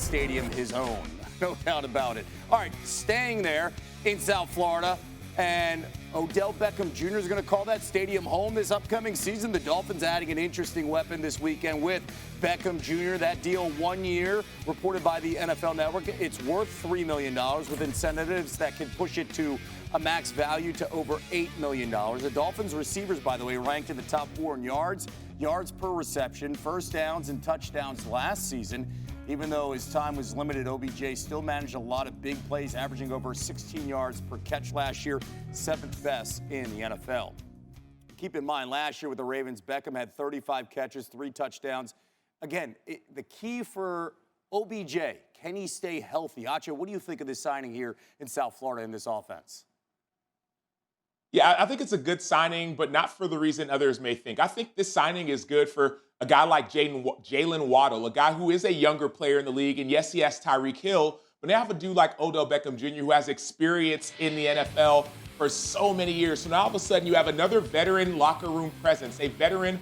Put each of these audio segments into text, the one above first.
stadium his own. No doubt about it. All right, staying there in South Florida, and Odell Beckham Jr. is going to call that stadium home this upcoming season. The Dolphins adding an interesting weapon this weekend with Beckham Jr. That deal 1 year, reported by the NFL Network. It's worth $3 million with incentives that could push it to a max value to over $8 million. The Dolphins receivers, by the way, ranked in the top 4 in yards per reception, first downs, and touchdowns last season. Even though his time was limited, OBJ still managed a lot of big plays, averaging over 16 yards per catch last year, 7th best in the NFL. Keep in mind, last year with the Ravens, Beckham had 35 catches, 3 touchdowns. Again, the key for OBJ, can he stay healthy? Acho, what do you think of this signing here in South Florida in this offense? Yeah, I think it's a good signing, but not for the reason others may think. I think this signing is good for a guy like Jaylen Waddle, a guy who is a younger player in the league. And yes, he has Tyreek Hill, but they have a dude like Odell Beckham Jr. who has experience in the NFL for so many years. So now all of a sudden you have another veteran locker room presence, a veteran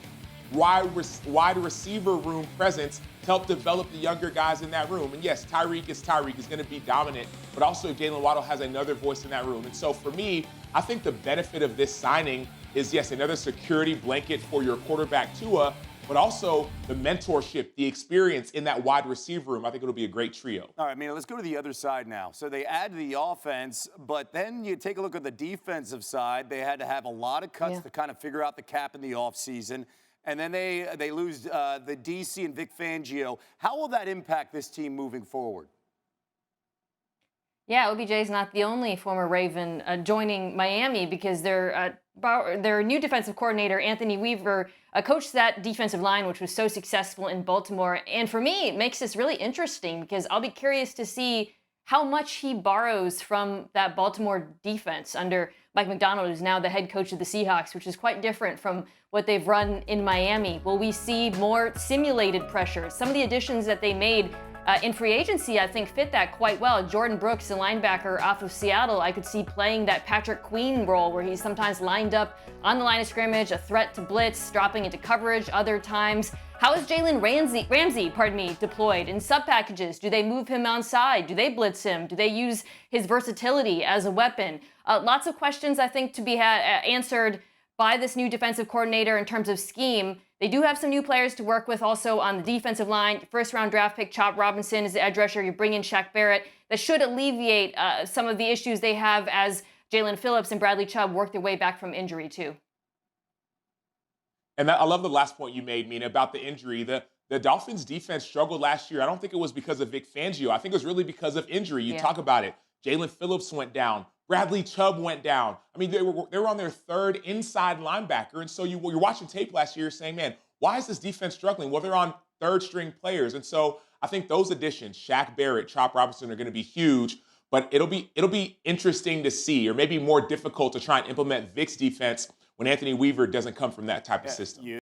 wide receiver room presence to help develop the younger guys in that room. And yes, Tyreek is going to be dominant, but also Jaylen Waddle has another voice in that room. And so for me, I think the benefit of this signing is, yes, another security blanket for your quarterback Tua, but also the mentorship, the experience in that wide receiver room. I think it'll be a great trio. All right, Mina, let's go to the other side now. So they add to the offense, but then you take a look at the defensive side. They had to have a lot of cuts to kind of figure out the cap in the offseason. And then they lose the DC and Vic Fangio. How will that impact this team moving forward? Yeah, OBJ is not the only former Raven joining Miami, because their new defensive coordinator, Anthony Weaver, coached that defensive line, which was so successful in Baltimore. And for me, it makes this really interesting, because I'll be curious to see how much he borrows from that Baltimore defense under Mike Macdonald, who's now the head coach of the Seahawks, which is quite different from what they've run in Miami. Will we see more simulated pressure? Some of the additions that they made in free agency, I think, fit that quite well. Jordan Brooks, the linebacker off of Seattle, I could see playing that Patrick Queen role where he's sometimes lined up on the line of scrimmage, a threat to blitz, dropping into coverage other times. How is Jalen Ramsey, deployed in sub packages? Do they move him outside? Do they blitz him? Do they use his versatility as a weapon? Lots of questions, I think, to be answered by this new defensive coordinator in terms of scheme. They do have some new players to work with also on the defensive line. First-round draft pick Chop Robinson is the edge rusher. You bring in Shaq Barrett. That should alleviate some of the issues they have as Jalen Phillips and Bradley Chubb work their way back from injury, too. And I love the last point you made, Mina, about the injury. The Dolphins' defense struggled last year. I don't think it was because of Vic Fangio. I think it was really because of injury. You talk about it. Jalen Phillips went down. Bradley Chubb went down. I mean, they were on their 3rd inside linebacker. And so you're watching tape last year saying, man, why is this defense struggling? Well, they're on 3rd-string players. And so I think those additions, Shaq Barrett, Chop Robinson, are going to be huge. But it'll be interesting to see, or maybe more difficult to try and implement Vic's defense when Anthony Weaver doesn't come from that type of system.